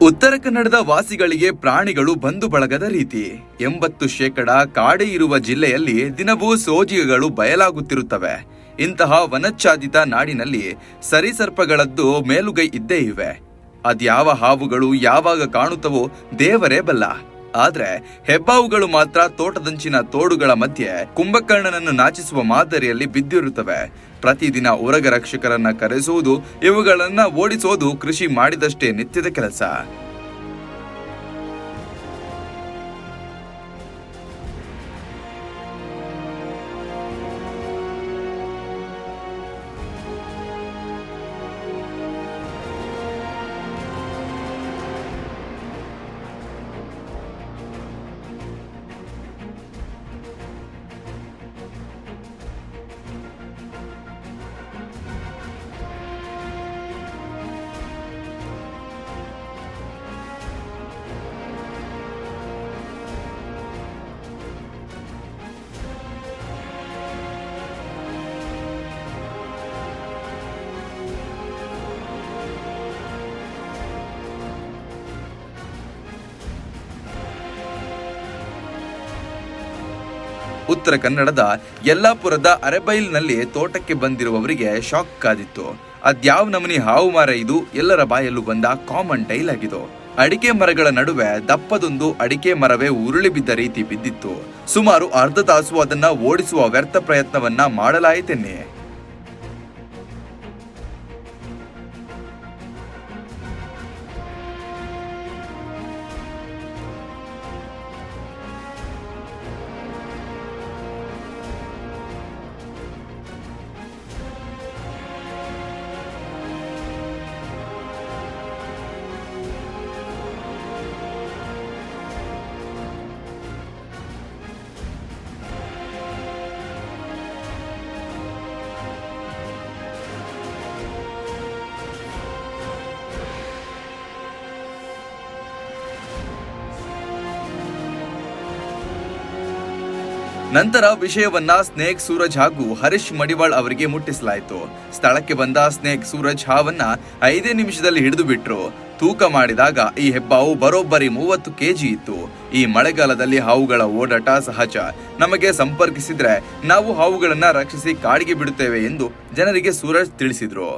ಉತ್ತರ ಕನ್ನಡದ ವಾಸಿಗಳಿಗೆ ಪ್ರಾಣಿಗಳು ಬಂಧು ಬಳಗದ ರೀತಿ. 80% ಕಾಡೆ ಇರುವ ಜಿಲ್ಲೆಯಲ್ಲಿ ದಿನವೂ ಸೋಜಿಗಗಳು ಬಯಲಾಗುತ್ತಿರುತ್ತವೆ. ಇಂತಹ ವನಚ್ಛಾದಿತ ನಾಡಿನಲ್ಲಿ ಸರಿಸರ್ಪಗಳದ್ದು ಮೇಲುಗೈ ಇದ್ದೇ ಇವೆ. ಅದ್ಯಾವ ಹಾವುಗಳು ಯಾವಾಗ ಕಾಣುತ್ತವೋ ದೇವರೇ ಬಲ್ಲ. ಆದ್ರೆ ಹೆಬ್ಬಾವುಗಳು ಮಾತ್ರ ತೋಟದಂಚಿನ ತೋಡುಗಳ ಮಧ್ಯೆ ಕುಂಭಕರ್ಣನನ್ನು ನಾಚಿಸುವ ಮಾದರಿಯಲ್ಲಿ ಬಿದ್ದಿರುತ್ತವೆ. ಪ್ರತಿದಿನ ಉರಗ ರಕ್ಷಕರನ್ನ ಕರೆಸುವುದು, ಇವುಗಳನ್ನ ಓಡಿಸೋದು ಕೃಷಿ ಮಾಡಿದಷ್ಟೇ ನಿತ್ಯದ ಕೆಲಸ. ಉತ್ತರ ಕನ್ನಡದ ಯಲ್ಲಾಪುರದ ಅರೆಬೈಲ್ನಲ್ಲಿ ತೋಟಕ್ಕೆ ಬಂದಿರುವವರಿಗೆ ಶಾಕ್ ಕಾದಿತ್ತು. ಅದ್ಯಾವ ನಮನಿ ಹಾವು ಮಾರ ಇದು ಎಲ್ಲರ ಬಾಯಲ್ಲೂ ಬಂದ ಕಾಮನ್ ಟೈಲ್ ಆಗಿದ್ದು. ಅಡಿಕೆ ಮರಗಳ ನಡುವೆ ದಪ್ಪದೊಂದು ಅಡಿಕೆ ಮರವೇ ಉರುಳಿ ಬಿದ್ದ ರೀತಿ ಬಿದ್ದಿತ್ತು. ಸುಮಾರು ಅರ್ಧ ತಾಸು ಅದನ್ನ ಓಡಿಸುವ ವ್ಯರ್ಥ ಪ್ರಯತ್ನವನ್ನ ಮಾಡಲಾಯಿತೆನ್ನಿ. ನಂತರ ವಿಷಯವನ್ನ ಸ್ನೇಕ್ ಸೂರಜ್ ಹಾಗೂ ಹರೀಶ್ ಮಡಿವಾಳ್ ಅವರಿಗೆ ಮುಟ್ಟಿಸಲಾಯಿತು. ಸ್ಥಳಕ್ಕೆ ಬಂದ ಸ್ನೇಕ್ ಸೂರಜ್ ಹಾವನ್ನ 5 ನಿಮಿಷದಲ್ಲಿ ಹಿಡಿದು ಬಿಟ್ರು. ತೂಕ ಮಾಡಿದಾಗ ಈ ಹೆಬ್ಬಾವು ಬರೋಬ್ಬರಿ 30 kg ಇತ್ತು. ಈ ಮಳೆಗಾಲದಲ್ಲಿ ಹಾವುಗಳ ಓಡಾಟ ಸಹಜ. ನಮಗೆ ಸಂಪರ್ಕಿಸಿದ್ರೆ ನಾವು ಹಾವುಗಳನ್ನ ರಕ್ಷಿಸಿ ಕಾಡಿಗೆ ಬಿಡುತ್ತೇವೆ ಎಂದು ಜನರಿಗೆ ಸೂರಜ್ ತಿಳಿಸಿದ್ರು.